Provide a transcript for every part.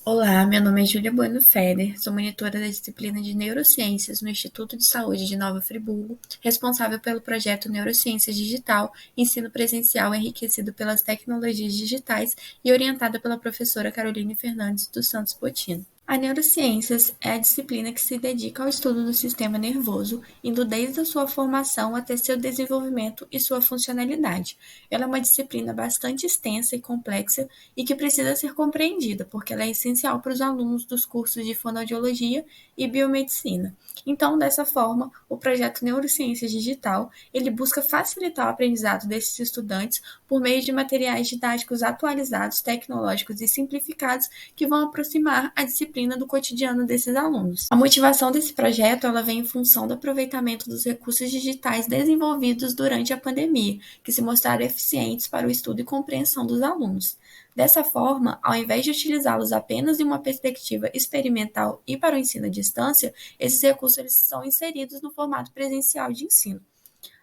Olá, meu nome é Júlia Bueno Feder, sou monitora da disciplina de Neurociências no Instituto de Saúde de Nova Friburgo, responsável pelo projeto Neurociências Digital, ensino presencial enriquecido pelas tecnologias digitais e orientada pela professora Caroline Fernandes dos Santos Potino. A neurociências é a disciplina que se dedica ao estudo do sistema nervoso, indo desde a sua formação até seu desenvolvimento e sua funcionalidade. Ela é uma disciplina bastante extensa e complexa e que precisa ser compreendida, porque ela é essencial para os alunos dos cursos de fonoaudiologia e biomedicina. Então, dessa forma, o projeto Neurociências Digital, ele busca facilitar o aprendizado desses estudantes por meio de materiais didáticos atualizados, tecnológicos e simplificados que vão aproximar a disciplina do cotidiano desses alunos. A motivação desse projeto ela vem em função do aproveitamento dos recursos digitais desenvolvidos durante a pandemia, que se mostraram eficientes para o estudo e compreensão dos alunos. Dessa forma, ao invés de utilizá-los apenas em uma perspectiva experimental e para o ensino à distância, esses recursos eles são inseridos no formato presencial de ensino.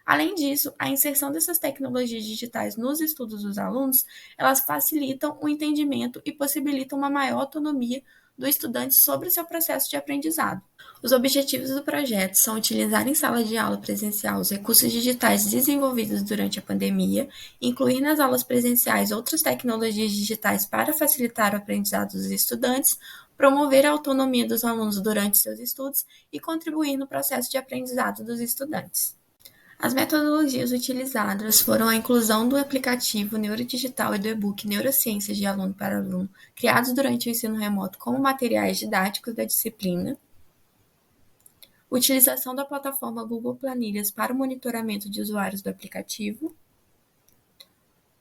Além disso, a inserção dessas tecnologias digitais nos estudos dos alunos, elas facilitam o entendimento e possibilitam uma maior autonomia do estudante sobre o seu processo de aprendizado. Os objetivos do projeto são utilizar em sala de aula presencial os recursos digitais desenvolvidos durante a pandemia, incluir nas aulas presenciais outras tecnologias digitais para facilitar o aprendizado dos estudantes, promover a autonomia dos alunos durante seus estudos e contribuir no processo de aprendizado dos estudantes. As metodologias utilizadas foram a inclusão do aplicativo Neurodigital e do e-book Neurociências de Aluno para Aluno, criados durante o ensino remoto como materiais didáticos da disciplina, utilização da plataforma Google Planilhas para o monitoramento de usuários do aplicativo,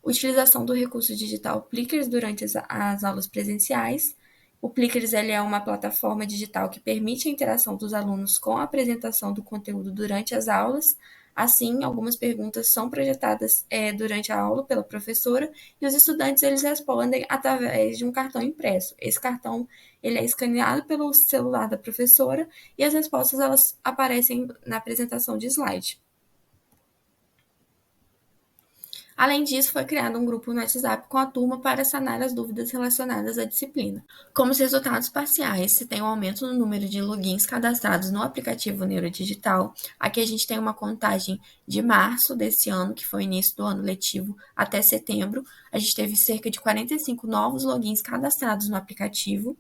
utilização do recurso digital Plickers durante as aulas presenciais. O Plickers ele é uma plataforma digital que permite a interação dos alunos com a apresentação do conteúdo durante as aulas. Assim, algumas perguntas são projetadas durante a aula pela professora e os estudantes eles respondem através de um cartão impresso. Esse cartão ele é escaneado pelo celular da professora e as respostas elas aparecem na apresentação de slide. Além disso, foi criado um grupo no WhatsApp com a turma para sanar as dúvidas relacionadas à disciplina. Como os resultados parciais, se tem um aumento no número de logins cadastrados no aplicativo Neurodigital, aqui a gente tem uma contagem de março desse ano, que foi o início do ano letivo, até setembro. A gente teve cerca de 45 novos logins cadastrados no aplicativo.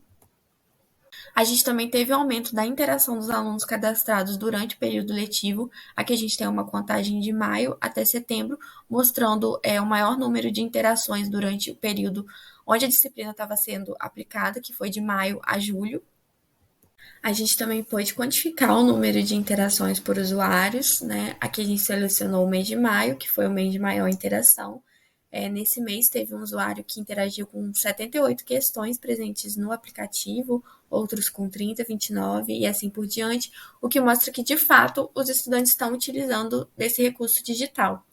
A gente também teve o aumento da interação dos alunos cadastrados durante o período letivo. Aqui a gente tem uma contagem de maio até setembro, mostrando o maior número de interações durante o período onde a disciplina estava sendo aplicada, que foi de maio a julho. A gente também pôde quantificar o número de interações por usuários, né? Aqui a gente selecionou o mês de maio, que foi o mês de maior interação. Nesse mês, teve um usuário que interagiu com 78 questões presentes no aplicativo, outros com 30, 29 e assim por diante, o que mostra que, de fato, os estudantes estão utilizando desse recurso digital.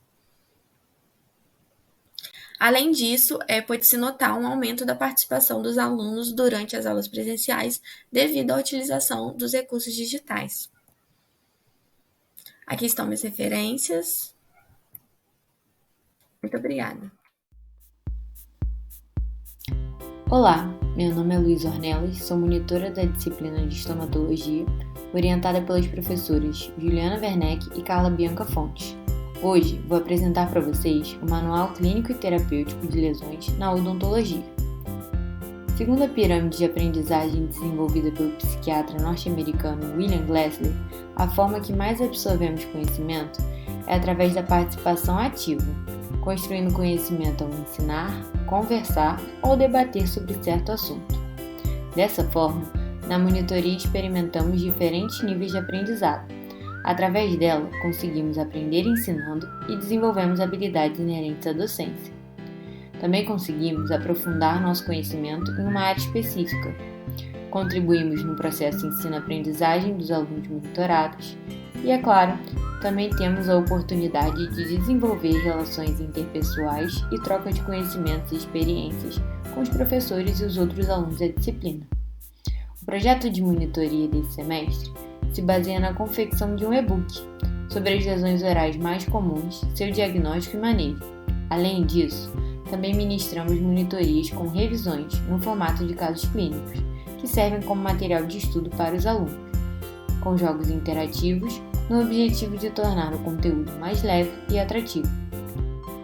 Além disso, pode-se notar um aumento da participação dos alunos durante as aulas presenciais devido à utilização dos recursos digitais. Aqui estão minhas referências. Muito obrigada. Olá, meu nome é Luiz Ornelas, sou monitora da disciplina de estomatologia, orientada pelas professoras Juliana Werneck e Carla Bianca Fontes. Hoje vou apresentar para vocês o Manual Clínico e Terapêutico de Lesões na Odontologia. Segundo a pirâmide de aprendizagem desenvolvida pelo psiquiatra norte-americano William Glasser, a forma que mais absorvemos conhecimento é através da participação ativa, construindo conhecimento ao ensinar, conversar ou debater sobre certo assunto. Dessa forma, na monitoria experimentamos diferentes níveis de aprendizado. Através dela, conseguimos aprender ensinando e desenvolvemos habilidades inerentes à docência. Também conseguimos aprofundar nosso conhecimento em uma área específica. Contribuímos no processo ensino-aprendizagem dos alunos monitorados e, é claro, também temos a oportunidade de desenvolver relações interpessoais e troca de conhecimentos e experiências com os professores e os outros alunos da disciplina. O projeto de monitoria desse semestre se baseia na confecção de um e-book sobre as lesões orais mais comuns, seu diagnóstico e manejo. Além disso, Também ministramos monitorias com revisões no formato de casos clínicos, que servem como material de estudo para os alunos, com jogos interativos, no objetivo de tornar o conteúdo mais leve e atrativo.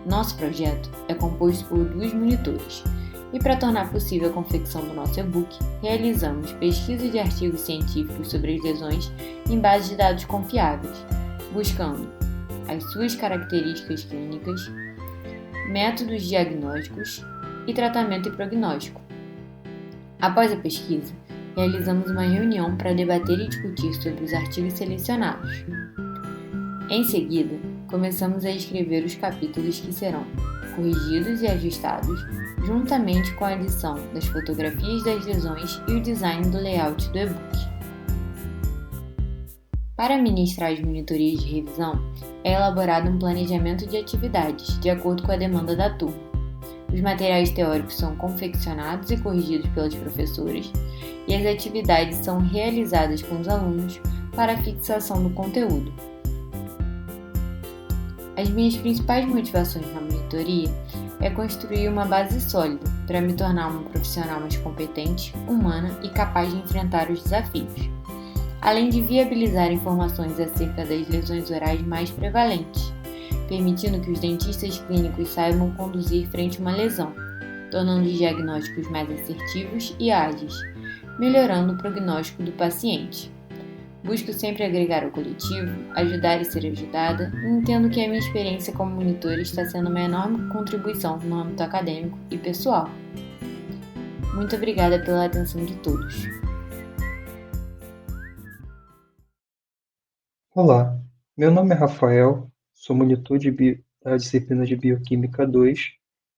Nosso projeto é composto por 2 monitores, e para tornar possível a confecção do nosso e-book, realizamos pesquisa de artigos científicos sobre as lesões em bases de dados confiáveis, buscando as suas características clínicas, métodos diagnósticos e tratamento e prognóstico. Após a pesquisa, realizamos uma reunião para debater e discutir sobre os artigos selecionados. Em seguida, começamos a escrever os capítulos que serão corrigidos e ajustados, juntamente com a adição das fotografias das lesões e o design do layout do e-book. Para ministrar as monitorias de revisão, é elaborado um planejamento de atividades, de acordo com a demanda da turma. Os materiais teóricos são confeccionados e corrigidos pelos professores, e as atividades são realizadas com os alunos para a fixação do conteúdo. As minhas principais motivações na monitoria é construir uma base sólida para me tornar uma profissional mais competente, humana e capaz de enfrentar os desafios, além de viabilizar informações acerca das lesões orais mais prevalentes, permitindo que os dentistas clínicos saibam conduzir frente a uma lesão, tornando os diagnósticos mais assertivos e ágeis, melhorando o prognóstico do paciente. Busco sempre agregar ao coletivo, ajudar e ser ajudada, e entendo que a minha experiência como monitora está sendo uma enorme contribuição no âmbito acadêmico e pessoal. Muito obrigada pela atenção de todos. Olá, meu nome é Rafael, sou monitor da disciplina de Bioquímica 2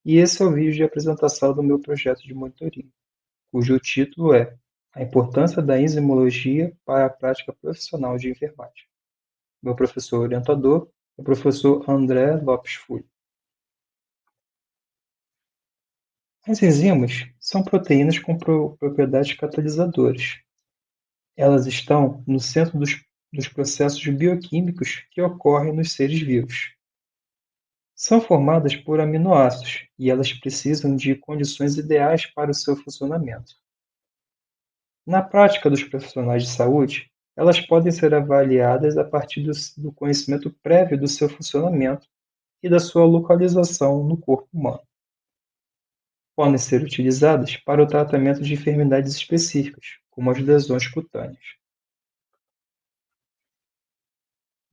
e esse é o vídeo de apresentação do meu projeto de monitoria, cujo título é A Importância da Enzimologia para a Prática Profissional de Enfermagem. Meu professor orientador é o professor André Lopes Fulho. As enzimas são proteínas com propriedades catalisadoras. Elas estão no centro dos processos bioquímicos que ocorrem nos seres vivos. São formadas por aminoácidos e elas precisam de condições ideais para o seu funcionamento. Na prática dos profissionais de saúde, elas podem ser avaliadas a partir do conhecimento prévio do seu funcionamento e da sua localização no corpo humano. Podem ser utilizadas para o tratamento de enfermidades específicas, como as lesões cutâneas.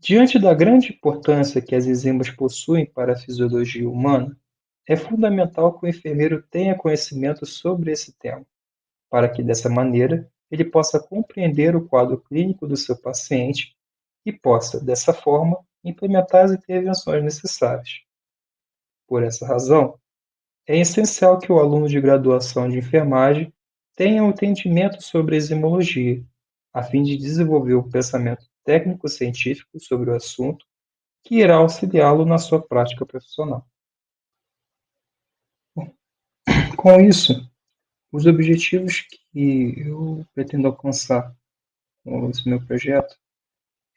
Diante da grande importância que as enzimas possuem para a fisiologia humana, é fundamental que o enfermeiro tenha conhecimento sobre esse tema, para que, dessa maneira, ele possa compreender o quadro clínico do seu paciente e possa, dessa forma, implementar as intervenções necessárias. Por essa razão, é essencial que o aluno de graduação de enfermagem tenha um entendimento sobre a enzimologia, a fim de desenvolver um pensamento técnico-científico sobre o assunto, que irá auxiliá-lo na sua prática profissional. Com isso, os objetivos que eu pretendo alcançar com esse meu projeto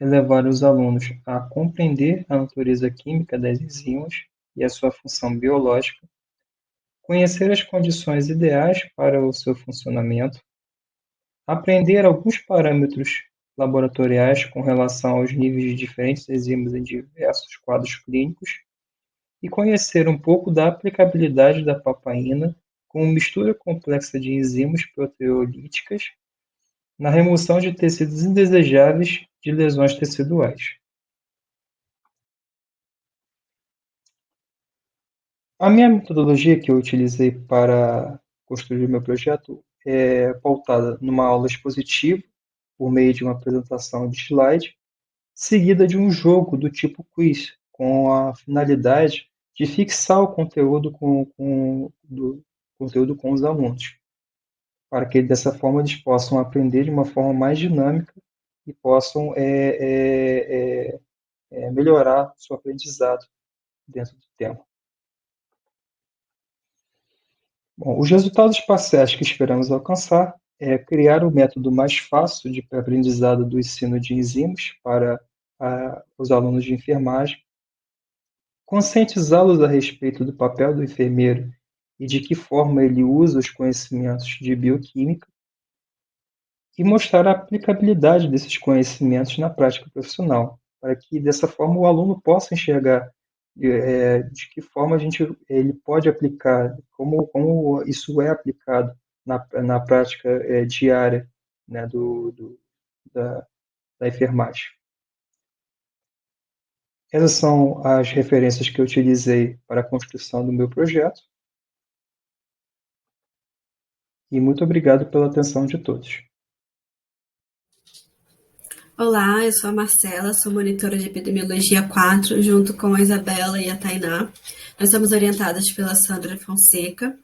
é levar os alunos a compreender a natureza química das enzimas e a sua função biológica, conhecer as condições ideais para o seu funcionamento, aprender alguns parâmetros laboratoriais com relação aos níveis de diferentes enzimas em diversos quadros clínicos e conhecer um pouco da aplicabilidade da papaina como mistura complexa de enzimas proteolíticas na remoção de tecidos indesejáveis de lesões teciduais. A minha metodologia que eu utilizei para construir o meu projeto é pautada numa aula expositiva, por meio de uma apresentação de slide, seguida de um jogo do tipo quiz, com a finalidade de fixar o conteúdo com os alunos, para que dessa forma eles possam aprender de uma forma mais dinâmica e possam melhorar o seu aprendizado dentro do tema. Bom, os resultados parciais que esperamos alcançar é criar o método mais fácil de aprendizado do ensino de enzimas para os alunos de enfermagem, conscientizá-los a respeito do papel do enfermeiro e de que forma ele usa os conhecimentos de bioquímica e mostrar a aplicabilidade desses conhecimentos na prática profissional, para que dessa forma o aluno possa enxergar de que forma ele pode aplicar, como isso é aplicado na prática diária, né, da, da enfermagem. Essas são as referências que eu utilizei para a construção do meu projeto. E muito obrigado pela atenção de todos. Olá, eu sou a Marcela, sou monitora de Epidemiologia 4, junto com a Isabela e a Tainá. Nós somos orientadas pela Sandra Fonseca.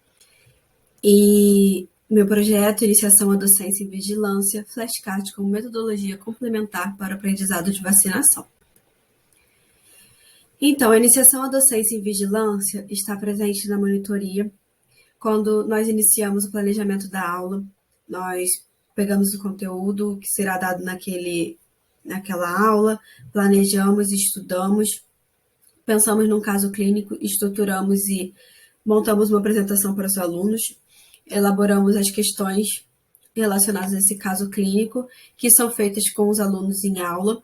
E meu projeto, Iniciação à Docência em Vigilância, flashcard como metodologia complementar para o aprendizado de vacinação. Então, a iniciação à docência em vigilância está presente na monitoria. Quando nós iniciamos o planejamento da aula, nós pegamos o conteúdo que será dado naquela aula, planejamos, estudamos, pensamos num caso clínico, estruturamos e montamos uma apresentação para os alunos, elaboramos as questões relacionadas a esse caso clínico, que são feitas com os alunos em aula,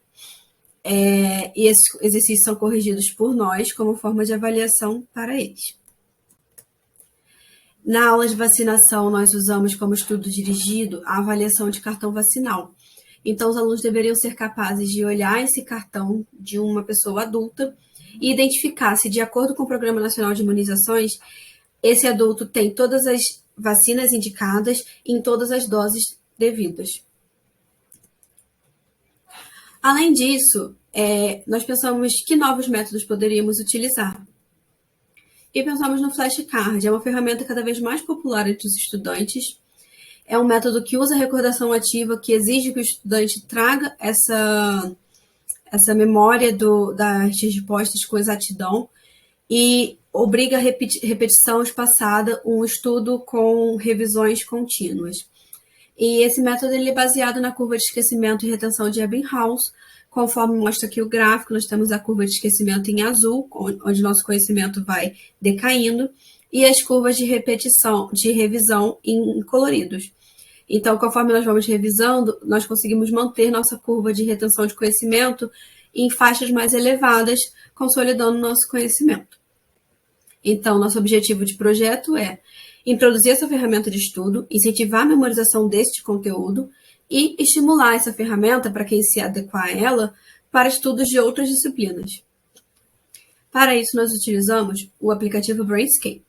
e esses exercícios são corrigidos por nós como forma de avaliação para eles. Na aula de vacinação, nós usamos como estudo dirigido a avaliação de cartão vacinal. Então, os alunos deveriam ser capazes de olhar esse cartão de uma pessoa adulta e identificar se, de acordo com o Programa Nacional de Imunizações, esse adulto tem todas as vacinas indicadas em todas as doses devidas. Além disso, nós pensamos que novos métodos poderíamos utilizar. E pensamos no flashcard, é uma ferramenta cada vez mais popular entre os estudantes. É um método que usa a recordação ativa, que exige que o estudante traga essa memória das respostas com exatidão e obriga a repetição espaçada, um estudo com revisões contínuas. E esse método ele é baseado na curva de esquecimento e retenção de Ebbinghaus. Conforme mostra aqui o gráfico, nós temos a curva de esquecimento em azul, onde nosso conhecimento vai decaindo, e as curvas de revisão em coloridos. Então, conforme nós vamos revisando, nós conseguimos manter nossa curva de retenção de conhecimento em faixas mais elevadas, consolidando nosso conhecimento. Então, nosso objetivo de projeto é introduzir essa ferramenta de estudo, incentivar a memorização deste conteúdo e estimular essa ferramenta para quem se adequar a ela para estudos de outras disciplinas. Para isso, nós utilizamos o aplicativo Brainscape.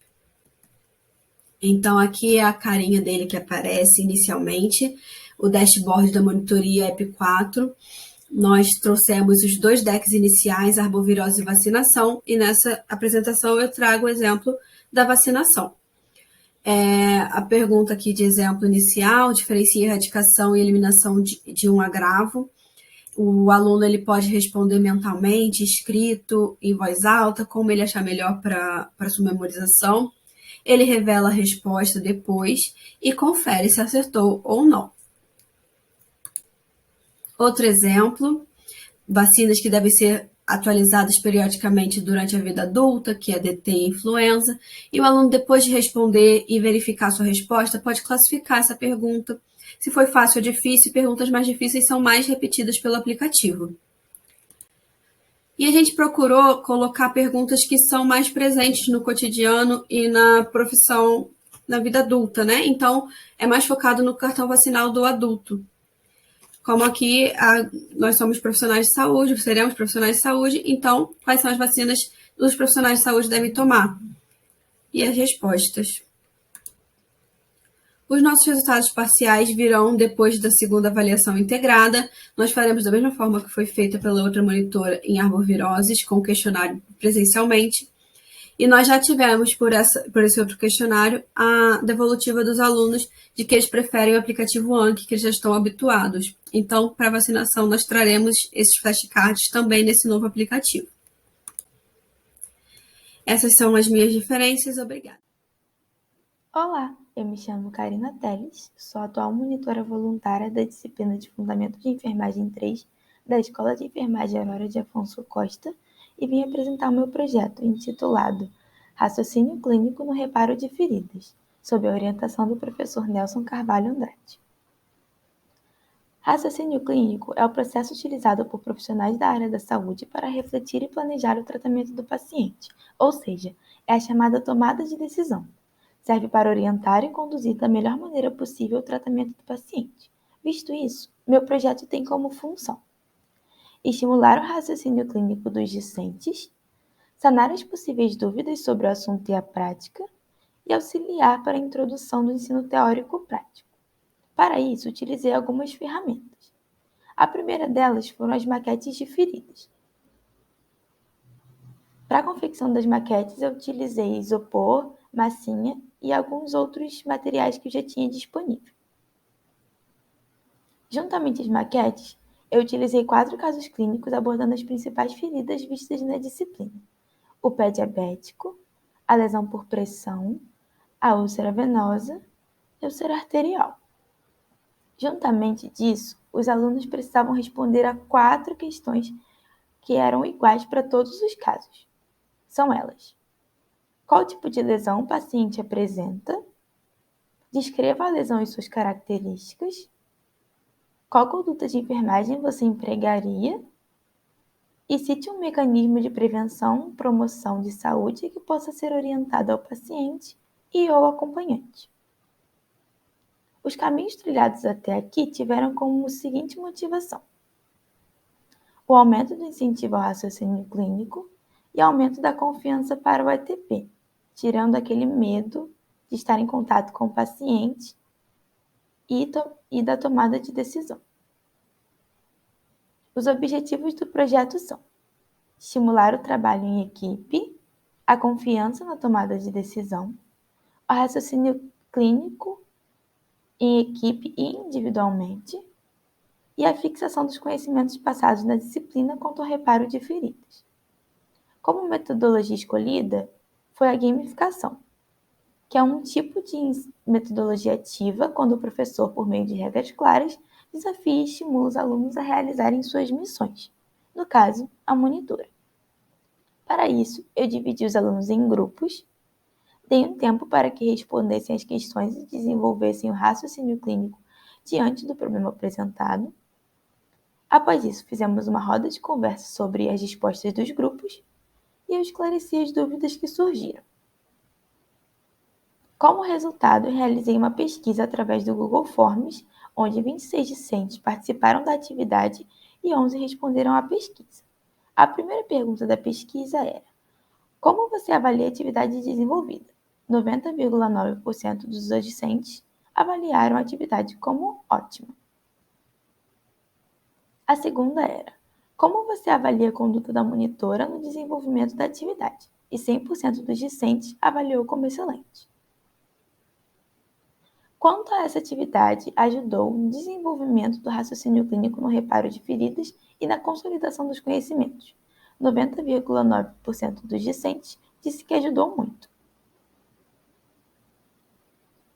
Então, aqui é a carinha dele que aparece inicialmente, o dashboard da monitoria EP4. Nós trouxemos os 2 decks iniciais, arbovirose e vacinação, e nessa apresentação eu trago o exemplo da vacinação. A pergunta aqui de exemplo inicial diferencia erradicação e eliminação de um agravo. O aluno ele pode responder mentalmente, escrito, em voz alta, como ele achar melhor para sua memorização. Ele revela a resposta depois e confere se acertou ou não. Outro exemplo, vacinas que devem ser atualizadas periodicamente durante a vida adulta, que é DT e influenza, e o aluno, depois de responder e verificar sua resposta, pode classificar essa pergunta. Se foi fácil ou difícil, perguntas mais difíceis são mais repetidas pelo aplicativo. E a gente procurou colocar perguntas que são mais presentes no cotidiano e na profissão, na vida adulta, né? Então, é mais focado no cartão vacinal do adulto. Como aqui nós somos profissionais de saúde, seremos profissionais de saúde, então quais são as vacinas que os profissionais de saúde devem tomar? E as respostas. Os nossos resultados parciais virão depois da segunda avaliação integrada. Nós faremos da mesma forma que foi feita pela outra monitora em arboviroses, com questionário presencialmente. E nós já tivemos, por esse outro questionário, a devolutiva dos alunos de que eles preferem o aplicativo Anki, que eles já estão habituados. Então, para vacinação, nós traremos esses flashcards também nesse novo aplicativo. Essas são as minhas referências. Obrigada. Olá, eu me chamo Karina Teles, sou atual monitora voluntária da disciplina de Fundamento de Enfermagem 3 da Escola de Enfermagem Aurora de Afonso Costa e vim apresentar o meu projeto, intitulado Raciocínio Clínico no Reparo de Feridas, sob a orientação do professor Nelson Carvalho Andrade. Raciocínio clínico é o processo utilizado por profissionais da área da saúde para refletir e planejar o tratamento do paciente, ou seja, é a chamada tomada de decisão. Serve para orientar e conduzir da melhor maneira possível o tratamento do paciente. Visto isso, meu projeto tem como função estimular o raciocínio clínico dos discentes, sanar as possíveis dúvidas sobre o assunto e a prática e auxiliar para a introdução do ensino teórico prático. Para isso, utilizei algumas ferramentas. A primeira delas foram as maquetes de feridas. Para a confecção das maquetes, eu utilizei isopor, massinha e alguns outros materiais que eu já tinha disponível. Juntamente às maquetes, eu utilizei 4 casos clínicos abordando as principais feridas vistas na disciplina: o pé diabético, a lesão por pressão, a úlcera venosa e a úlcera arterial. Juntamente disso, os alunos precisavam responder a 4 questões que eram iguais para todos os casos. São elas: qual tipo de lesão o paciente apresenta? Descreva a lesão e suas características. Qual conduta de enfermagem você empregaria? E cite um mecanismo de prevenção, promoção de saúde que possa ser orientado ao paciente e ao acompanhante. Os caminhos trilhados até aqui tiveram como seguinte motivação: o aumento do incentivo ao raciocínio clínico e aumento da confiança para o ATP, tirando aquele medo de estar em contato com o paciente e da tomada de decisão. Os objetivos do projeto são estimular o trabalho em equipe, a confiança na tomada de decisão, o raciocínio clínico em equipe e individualmente, e a fixação dos conhecimentos passados na disciplina quanto ao reparo de feridas. Como metodologia escolhida foi a gamificação, que é um tipo de metodologia ativa quando o professor, por meio de regras claras, desafia e estimula os alunos a realizarem suas missões, no caso, a monitora. Para isso, eu dividi os alunos em grupos, dei um tempo para que respondessem as questões e desenvolvessem o raciocínio clínico diante do problema apresentado. Após isso, fizemos uma roda de conversa sobre as respostas dos grupos e eu esclareci as dúvidas que surgiram. Como resultado, realizei uma pesquisa através do Google Forms, onde 26 discentes participaram da atividade e 11 responderam à pesquisa. A primeira pergunta da pesquisa era: como você avalia a atividade desenvolvida? 90,9% dos discentes avaliaram a atividade como ótima. A segunda era: como você avalia a conduta da monitora no desenvolvimento da atividade? E 100% dos discentes avaliou como excelente. Quanto a essa atividade ajudou no desenvolvimento do raciocínio clínico no reparo de feridas e na consolidação dos conhecimentos? 90,9% dos discentes disse que ajudou muito.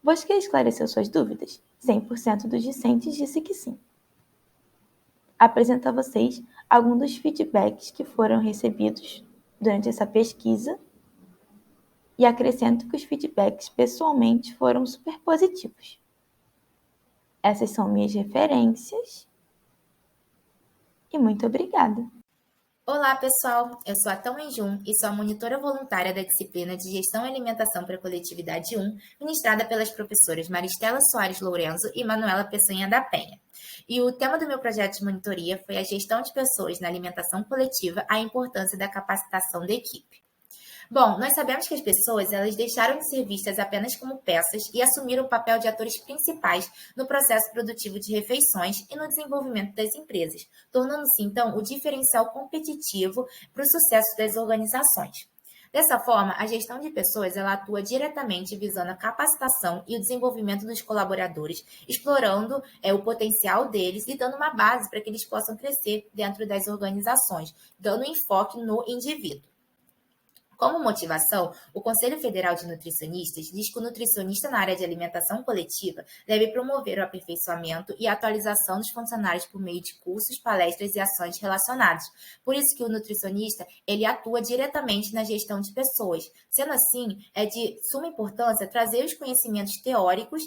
Você esclareceu suas dúvidas? 100% dos discentes disse que sim. Apresento a vocês alguns dos feedbacks que foram recebidos durante essa pesquisa e acrescento que os feedbacks pessoalmente foram super positivos. Essas são minhas referências e muito obrigada! Olá, pessoal! Eu sou a Tão Enjum e sou a monitora voluntária da disciplina de Gestão e Alimentação para a Coletividade 1, ministrada pelas professoras Maristela Soares Lourenço e Manuela Peçanha da Penha. E o tema do meu projeto de monitoria foi a gestão de pessoas na alimentação coletiva, a importância da capacitação da equipe. Bom, nós sabemos que as pessoas elas deixaram de ser vistas apenas como peças e assumiram o papel de atores principais no processo produtivo de refeições e no desenvolvimento das empresas, tornando-se, então, o diferencial competitivo para o sucesso das organizações. Dessa forma, a gestão de pessoas ela atua diretamente visando a capacitação e o desenvolvimento dos colaboradores, explorando o potencial deles e dando uma base para que eles possam crescer dentro das organizações, dando enfoque no indivíduo. Como motivação, o Conselho Federal de Nutricionistas diz que o nutricionista na área de alimentação coletiva deve promover o aperfeiçoamento e a atualização dos funcionários por meio de cursos, palestras e ações relacionadas. Por isso que o nutricionista, ele atua diretamente na gestão de pessoas. Sendo assim, é de suma importância trazer os conhecimentos teóricos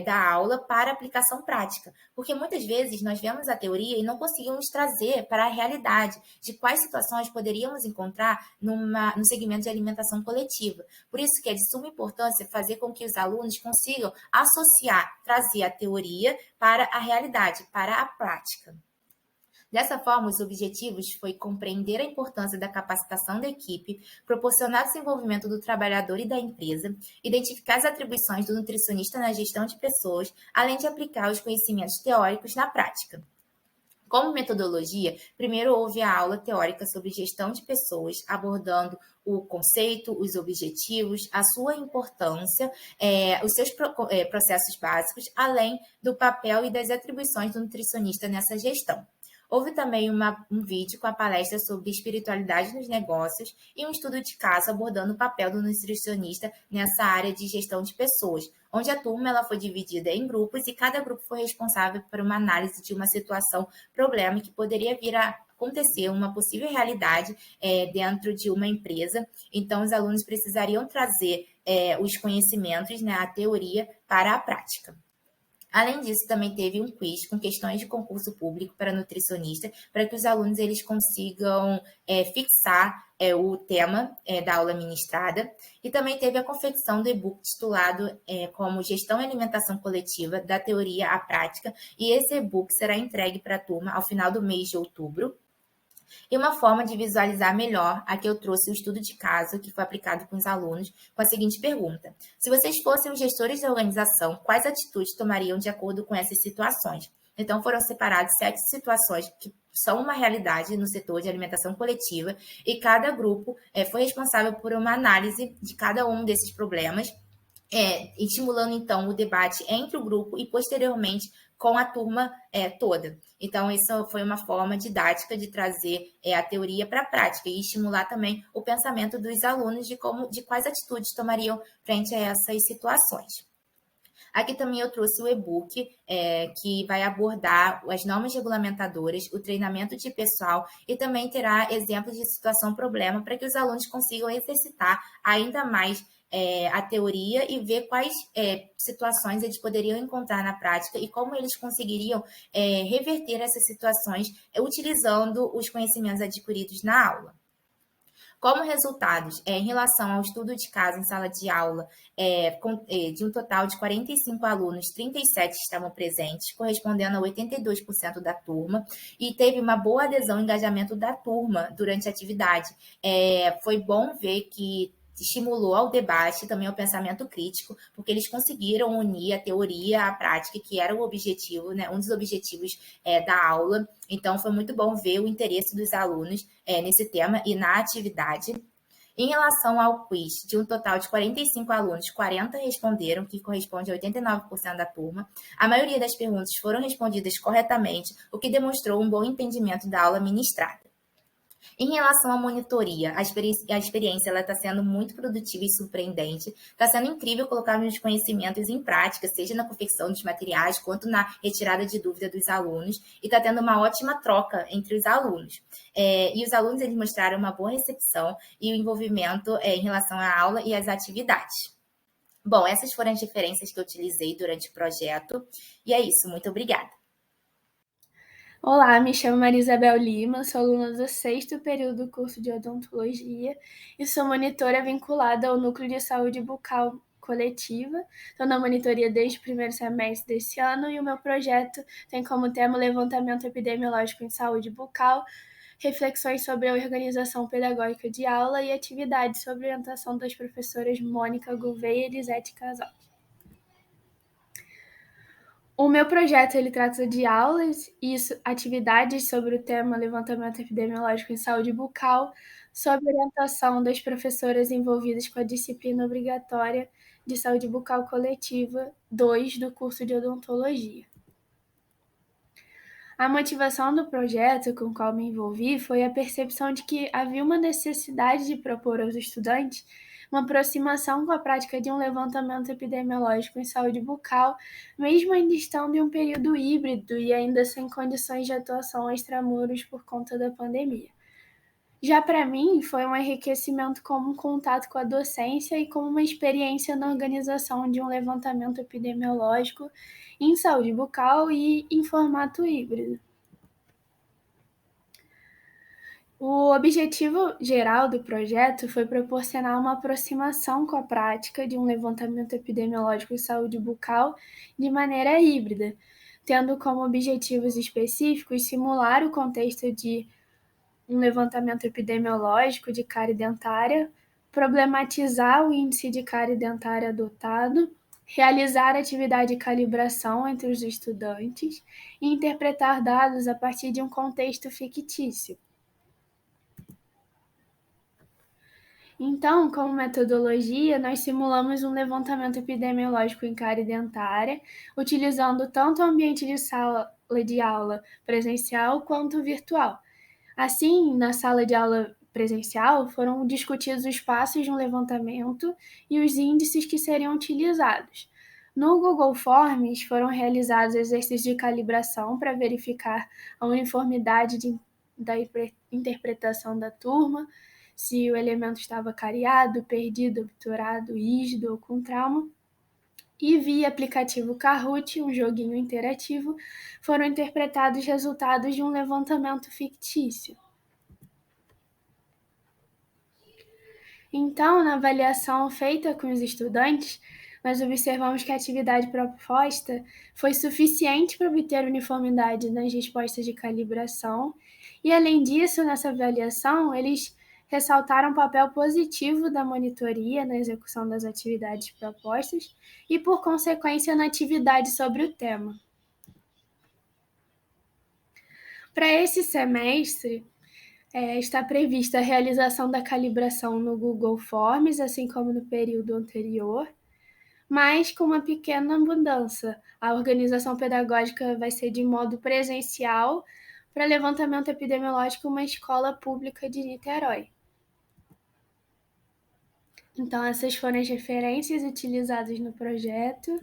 da aula para a aplicação prática, porque muitas vezes nós vemos a teoria e não conseguimos trazer para a realidade de quais situações poderíamos encontrar no segmento de alimentação coletiva. Por isso que é de suma importância fazer com que os alunos consigam associar, trazer a teoria para a realidade, para a prática. Dessa forma, os objetivos foi compreender a importância da capacitação da equipe, proporcionar o desenvolvimento do trabalhador e da empresa, identificar as atribuições do nutricionista na gestão de pessoas, além de aplicar os conhecimentos teóricos na prática. Como metodologia, primeiro houve a aula teórica sobre gestão de pessoas, abordando o conceito, os objetivos, a sua importância, os seus processos básicos, além do papel e das atribuições do nutricionista nessa gestão. Houve também um vídeo com a palestra sobre espiritualidade nos negócios e um estudo de caso abordando o papel do nutricionista nessa área de gestão de pessoas, onde a turma ela foi dividida em grupos e cada grupo foi responsável por uma análise de uma situação, problema que poderia vir a acontecer, uma possível realidade dentro de uma empresa. Então, os alunos precisariam trazer os conhecimentos, né, a teoria, para a prática. Além disso, também teve um quiz com questões de concurso público para nutricionista, para que os alunos eles consigam fixar o tema da aula ministrada. E também teve a confecção do e-book titulado como Gestão e Alimentação Coletiva, da Teoria à Prática. E esse e-book será entregue para a turma ao final do mês de outubro. E uma forma de visualizar melhor, aqui eu trouxe o estudo de caso que foi aplicado com os alunos, com a seguinte pergunta: se vocês fossem os gestores da organização, quais atitudes tomariam de acordo com essas situações? Então, foram separadas 7 situações que são uma realidade no setor de alimentação coletiva e cada grupo foi responsável por uma análise de cada um desses problemas, estimulando, então, o debate entre o grupo e, posteriormente, com a turma toda. Então, isso foi uma forma didática de trazer a teoria para a prática e estimular também o pensamento dos alunos de quais atitudes tomariam frente a essas situações. Aqui também eu trouxe o e-book que vai abordar as normas regulamentadoras, o treinamento de pessoal e também terá exemplos de situação-problema para que os alunos consigam exercitar ainda mais a teoria e ver quais situações eles poderiam encontrar na prática e como eles conseguiriam reverter essas situações utilizando os conhecimentos adquiridos na aula. Como resultados, em relação ao estudo de caso em sala de aula, de um total de 45 alunos, 37 estavam presentes, correspondendo a 82% da turma, e teve uma boa adesão e engajamento da turma durante a atividade. Foi bom ver que estimulou ao debate, também ao pensamento crítico, porque eles conseguiram unir a teoria à prática, que era o objetivo, né, um dos objetivos da aula. Então, foi muito bom ver o interesse dos alunos nesse tema e na atividade. Em relação ao quiz, de um total de 45 alunos, 40 responderam, que corresponde a 89% da turma. A maioria das perguntas foram respondidas corretamente, o que demonstrou um bom entendimento da aula ministrada. Em relação à monitoria, a experiência está sendo muito produtiva e surpreendente. Está sendo incrível colocar meus conhecimentos em prática, seja na confecção dos materiais, quanto na retirada de dúvida dos alunos. E está tendo uma ótima troca entre os alunos. E os alunos eles mostraram uma boa recepção e o envolvimento em relação à aula e às atividades. Bom, essas foram as referências que eu utilizei durante o projeto. E é isso, muito obrigada. Olá, me chamo Maria Isabel Lima, sou aluna do 6º período do curso de odontologia e sou monitora vinculada ao Núcleo de Saúde Bucal Coletiva. Estou na monitoria desde o primeiro semestre desse ano e o meu projeto tem como tema o levantamento epidemiológico em saúde bucal, reflexões sobre a organização pedagógica de aula e atividades sob orientação das professoras Mônica Gouveia e Elisete Casal. O meu projeto ele trata de aulas e atividades sobre o tema levantamento epidemiológico em saúde bucal, sob orientação das professoras envolvidas com a disciplina obrigatória de saúde bucal coletiva 2 do curso de odontologia. A motivação do projeto com o qual me envolvi foi a percepção de que havia uma necessidade de propor aos estudantes uma aproximação com a prática de um levantamento epidemiológico em saúde bucal, mesmo ainda estando em um período híbrido e ainda sem condições de atuação extramuros por conta da pandemia. Já para mim, foi um enriquecimento como um contato com a docência e como uma experiência na organização de um levantamento epidemiológico em saúde bucal e em formato híbrido. O objetivo geral do projeto foi proporcionar uma aproximação com a prática de um levantamento epidemiológico em saúde bucal de maneira híbrida, tendo como objetivos específicos simular o contexto de um levantamento epidemiológico de cárie dentária, problematizar o índice de cárie dentária adotado, realizar atividade de calibração entre os estudantes e interpretar dados a partir de um contexto fictício. Então, como metodologia, nós simulamos um levantamento epidemiológico em cárie dentária, utilizando tanto o ambiente de sala de aula presencial quanto virtual. Assim, na sala de aula presencial, foram discutidos os passos de um levantamento e os índices que seriam utilizados. No Google Forms, foram realizados exercícios de calibração para verificar a uniformidade da interpretação da turma, se o elemento estava cariado, perdido, obturado, rígido ou com trauma. E via aplicativo Kahoot, um joguinho interativo, foram interpretados resultados de um levantamento fictício. Então, na avaliação feita com os estudantes, nós observamos que a atividade proposta foi suficiente para obter uniformidade nas respostas de calibração e, além disso, nessa avaliação, eles ressaltaram o papel positivo da monitoria na execução das atividades propostas e, por consequência, na atividade sobre o tema. Para esse semestre, está prevista a realização da calibração no Google Forms, assim como no período anterior, mas com uma pequena mudança. A organização pedagógica vai ser de modo presencial para levantamento epidemiológico em uma escola pública de Niterói. Então, essas foram as referências utilizadas no projeto.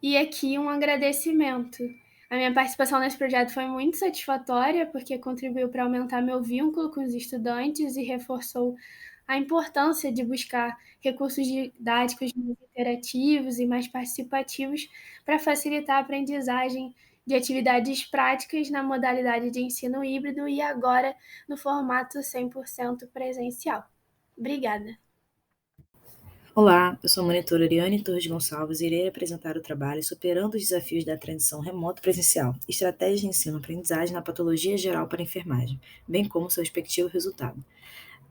E aqui um agradecimento. A minha participação nesse projeto foi muito satisfatória, porque contribuiu para aumentar meu vínculo com os estudantes e reforçou a importância de buscar recursos didáticos mais interativos e mais participativos para facilitar a aprendizagem de atividades práticas na modalidade de ensino híbrido e agora no formato 100% presencial. Obrigada. Olá, eu sou a monitora Ariane Torres Gonçalves e irei apresentar o trabalho Superando os Desafios da Transição Remoto-Presencial, Estratégias de Ensino-Aprendizagem na Patologia Geral para a Enfermagem, bem como seu respectivo resultado.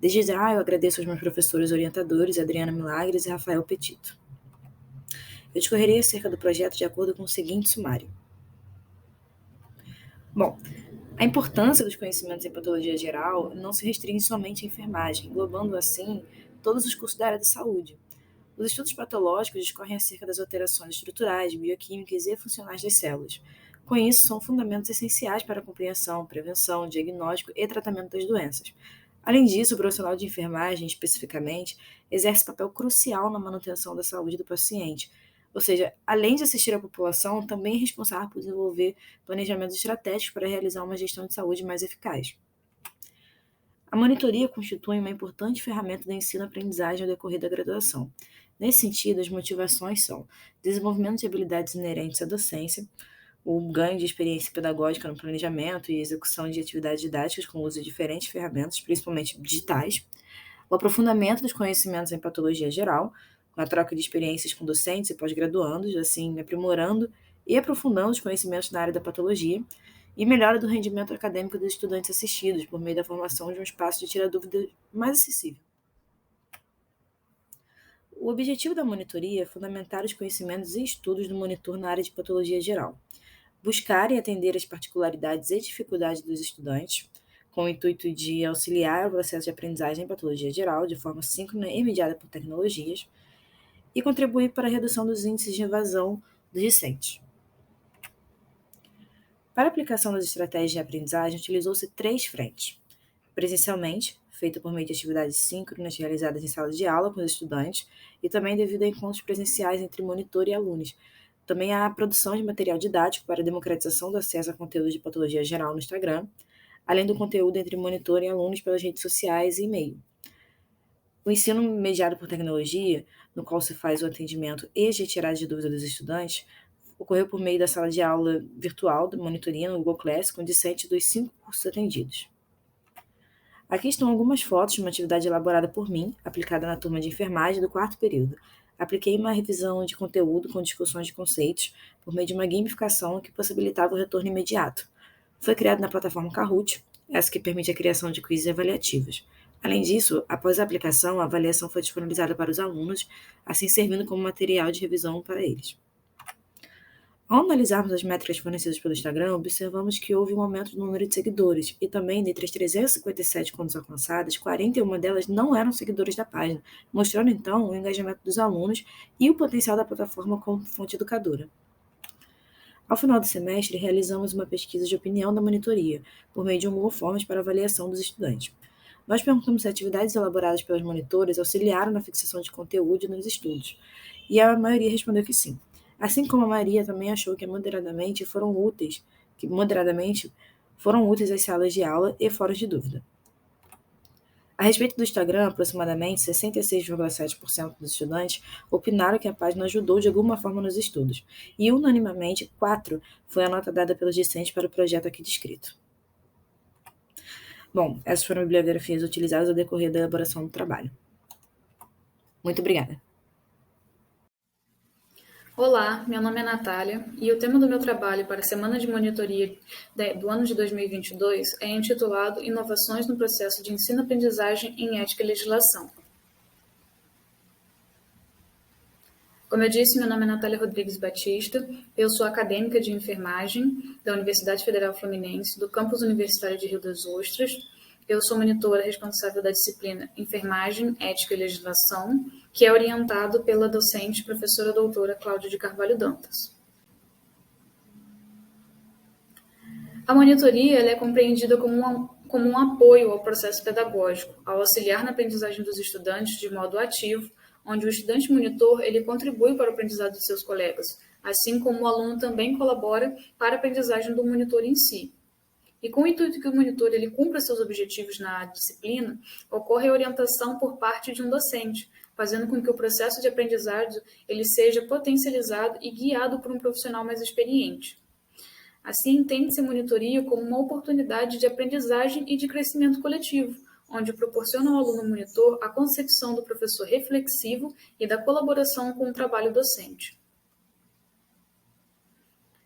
Desde já, eu agradeço aos meus professores orientadores, Adriana Milagres e Rafael Petito. Eu discorrerei acerca do projeto de acordo com o seguinte sumário. Bom, a importância dos conhecimentos em patologia geral não se restringe somente à enfermagem, englobando assim todos os cursos da área da saúde. Os estudos patológicos discorrem acerca das alterações estruturais, bioquímicas e funcionais das células. Com isso, são fundamentos essenciais para a compreensão, prevenção, diagnóstico e tratamento das doenças. Além disso, o profissional de enfermagem, especificamente, exerce papel crucial na manutenção da saúde do paciente. Ou seja, além de assistir a população, também é responsável por desenvolver planejamentos estratégicos para realizar uma gestão de saúde mais eficaz. A monitoria constitui uma importante ferramenta de ensino-aprendizagem ao decorrer da graduação. Nesse sentido, as motivações são desenvolvimento de habilidades inerentes à docência, o ganho de experiência pedagógica no planejamento e execução de atividades didáticas com o uso de diferentes ferramentas, principalmente digitais, o aprofundamento dos conhecimentos em patologia geral, com a troca de experiências com docentes e pós-graduandos, assim aprimorando e aprofundando os conhecimentos na área da patologia, e melhora do rendimento acadêmico dos estudantes assistidos, por meio da formação de um espaço de tirar dúvida mais acessível. O objetivo da monitoria é fundamentar os conhecimentos e estudos do monitor na área de patologia geral, buscar e atender as particularidades e dificuldades dos estudantes, com o intuito de auxiliar o processo de aprendizagem em patologia geral de forma síncrona e mediada por tecnologias, e contribuir para a redução dos índices de evasão dos discentes. Para a aplicação das estratégias de aprendizagem, utilizou-se 3 frentes. Presencialmente, feito por meio de atividades síncronas realizadas em sala de aula com os estudantes, e também devido a encontros presenciais entre monitor e alunos. Também há a produção de material didático para a democratização do acesso a conteúdo de patologia geral no Instagram, além do conteúdo entre monitor e alunos pelas redes sociais e e-mail. O ensino mediado por tecnologia, no qual se faz o atendimento e as retiradas de dúvidas dos estudantes, ocorreu por meio da sala de aula virtual da monitoria no Google Class, com discente dos 5 cursos atendidos. Aqui estão algumas fotos de uma atividade elaborada por mim, aplicada na turma de enfermagem do 4º período. Apliquei uma revisão de conteúdo com discussões de conceitos por meio de uma gamificação que possibilitava o retorno imediato. Foi criado na plataforma Kahoot, essa que permite a criação de quizzes avaliativos. Além disso, após a aplicação, a avaliação foi disponibilizada para os alunos, assim servindo como material de revisão para eles. Ao analisarmos as métricas fornecidas pelo Instagram, observamos que houve um aumento do número de seguidores, e também, dentre as 357 contas alcançadas, 41 delas não eram seguidores da página, mostrando então o engajamento dos alunos e o potencial da plataforma como fonte educadora. Ao final do semestre, realizamos uma pesquisa de opinião da monitoria, por meio de um Google Forms para avaliação dos estudantes. Nós perguntamos se atividades elaboradas pelos monitores auxiliaram na fixação de conteúdo nos estudos, e a maioria respondeu que sim. Assim como a Maria também achou que moderadamente foram úteis às salas de aula e fóruns de dúvida. A respeito do Instagram, aproximadamente 66,7% dos estudantes opinaram que a página ajudou de alguma forma nos estudos, e unanimamente 4 foi a nota dada pelos discentes para o projeto aqui descrito. Bom, essas foram bibliografias utilizadas ao decorrer da elaboração do trabalho. Muito obrigada. Olá, meu nome é Natália e o tema do meu trabalho para a Semana de Monitoria do ano de 2022 é intitulado Inovações no Processo de Ensino-Aprendizagem em Ética e Legislação. Como eu disse, meu nome é Natália Rodrigues Batista, eu sou acadêmica de enfermagem da Universidade Federal Fluminense, do campus universitário de Rio das Ostras. Eu sou monitora responsável da disciplina Enfermagem, Ética e Legislação, que é orientado pela docente professora doutora Cláudia de Carvalho Dantas. A monitoria é compreendida como um apoio ao processo pedagógico, ao auxiliar na aprendizagem dos estudantes de modo ativo, onde o estudante monitor ele contribui para o aprendizado de seus colegas, assim como o aluno também colabora para a aprendizagem do monitor em si. E com o intuito que o monitor ele cumpra seus objetivos na disciplina, ocorre a orientação por parte de um docente, fazendo com que o processo de aprendizagem ele seja potencializado e guiado por um profissional mais experiente. Assim, entende-se a monitoria como uma oportunidade de aprendizagem e de crescimento coletivo, onde proporciona ao aluno monitor a concepção do professor reflexivo e da colaboração com o trabalho docente.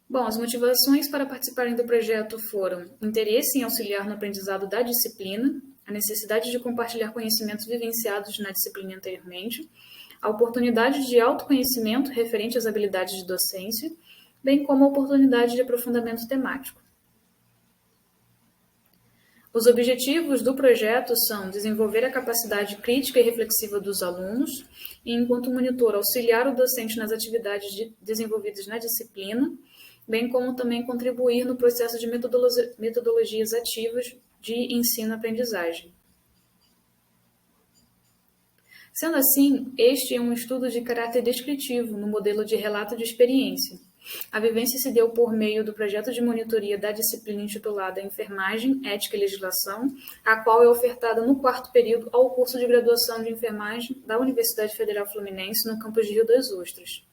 Bom, as motivações para participarem do projeto foram interesse em auxiliar no aprendizado da disciplina, a necessidade de compartilhar conhecimentos vivenciados na disciplina anteriormente, a oportunidade de autoconhecimento referente às habilidades de docência, bem como a oportunidade de aprofundamento temático. Os objetivos do projeto são desenvolver a capacidade crítica e reflexiva dos alunos e, enquanto monitor, auxiliar o docente nas atividades desenvolvidas na disciplina, bem como também contribuir no processo de metodologias ativas de ensino-aprendizagem. Sendo assim, este é um estudo de caráter descritivo no modelo de relato de experiência. A vivência se deu por meio do projeto de monitoria da disciplina intitulada Enfermagem, Ética e Legislação, a qual é ofertada no 4º período ao curso de graduação de enfermagem da Universidade Federal Fluminense, no campus de Rio das Ostras.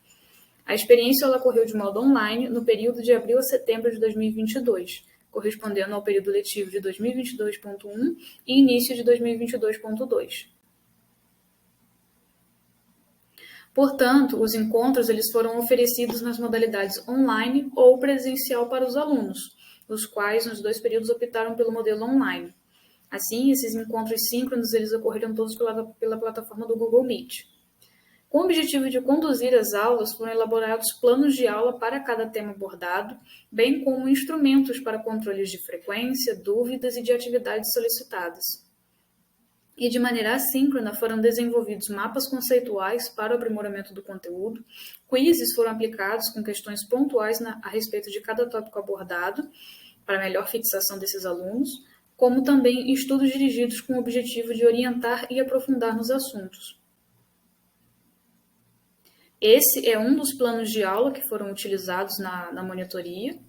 A experiência ela ocorreu de modo online no período de abril a setembro de 2022, correspondendo ao período letivo de 2022.1 e início de 2022.2. Portanto, os encontros eles foram oferecidos nas modalidades online ou presencial para os alunos, os quais nos 2 períodos optaram pelo modelo online. Assim, esses encontros síncronos eles ocorreram todos pela plataforma do Google Meet. Com o objetivo de conduzir as aulas, foram elaborados planos de aula para cada tema abordado, bem como instrumentos para controles de frequência, dúvidas e de atividades solicitadas. E de maneira assíncrona foram desenvolvidos mapas conceituais para o aprimoramento do conteúdo, quizzes foram aplicados com questões pontuais a respeito de cada tópico abordado, para melhor fixação desses alunos, como também estudos dirigidos com o objetivo de orientar e aprofundar nos assuntos. Esse é um dos planos de aula que foram utilizados na monitoria.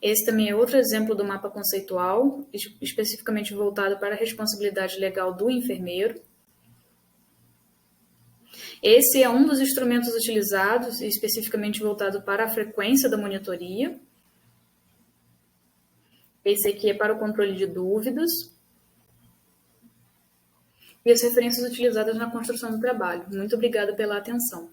Esse também é outro exemplo do mapa conceitual, especificamente voltado para a responsabilidade legal do enfermeiro. Esse é um dos instrumentos utilizados, especificamente voltado para a frequência da monitoria. Esse aqui é para o controle de dúvidas. E as referências utilizadas na construção do trabalho. Muito obrigada pela atenção.